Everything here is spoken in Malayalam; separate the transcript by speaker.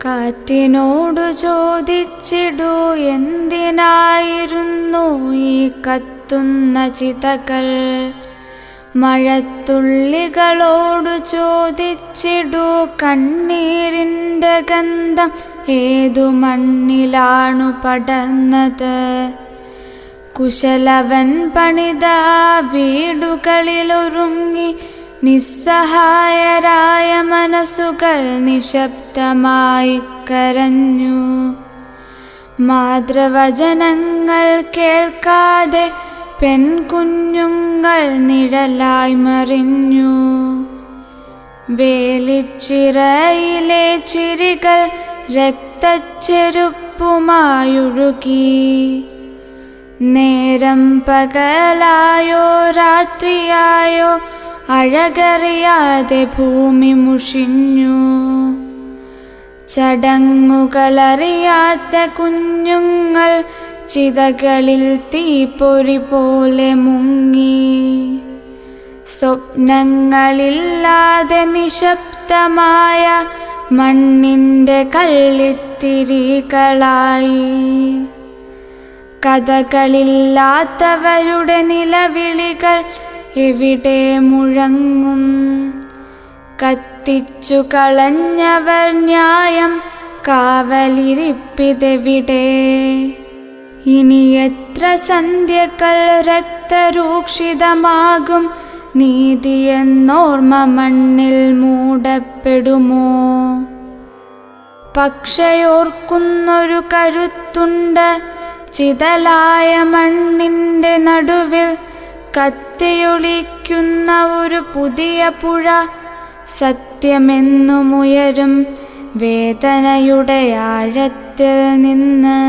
Speaker 1: കാറ്റിനോടു ചോദിച്ചിടൂ, എന്തിനായിരുന്നു ഈ കത്തുന്ന ചിതകൾ? മഴത്തുള്ളികളോടു ചോദിച്ചിടൂ, കണ്ണീരിൻ്റെ ഗന്ധം ഏതു മണ്ണിലാണു പടർന്നത്? കുശലവൻ പണിത വീടുകളിലൊരുങ്ങി നിസ്സഹായരായ മനസ്സുകൾ നിശബ്ദമായി കരഞ്ഞു. മാതൃവചനങ്ങൾ കേൾക്കാതെ പെൺകുഞ്ഞുങ്ങൾ നിഴലായി മറിഞ്ഞു. വേലിച്ചിറയിലെ ചിരികൾ രക്തച്ചെരുപ്പുമായൊഴുകി. നേരം പകലായോ രാത്രിയായോ അഴകറിയാതെ ഭൂമി മുഷിഞ്ഞു. ചടങ്ങുകളറിയാത്ത കുഞ്ഞുങ്ങൾ ചിതകളിൽ തീപ്പൊരി പോലെ മുങ്ങി. സ്വപ്നങ്ങളില്ലാതെ നിശബ്ദമായ മണ്ണിൻ്റെ കള്ളിത്തിരികളായി. കഥകളില്ലാത്തവരുടെ നിലവിളികൾ എവിടെ മുഴങ്ങും? കത്തിച്ചു കളഞ്ഞവർ ന്യായം കാവലിരിപ്പിതെവിടെ? ഇനി എത്ര സന്ധ്യകൾ രക്തരൂക്ഷിതമാകും? നീതിയെന്നോർമ്മ മണ്ണിൽ മൂടപ്പെടുമോ? പക്ഷയോർക്കുന്നൊരു കരുത്തുണ്ട്. ചിതലായ മണ്ണിൻ്റെ നടുവിൽ കത്തിയൊളിക്കുന്ന ഒരു പുതിയ പുഴ. സത്യമെന്നുമുയരും വേദനയുടെ ആഴത്തിൽ നിന്ന്.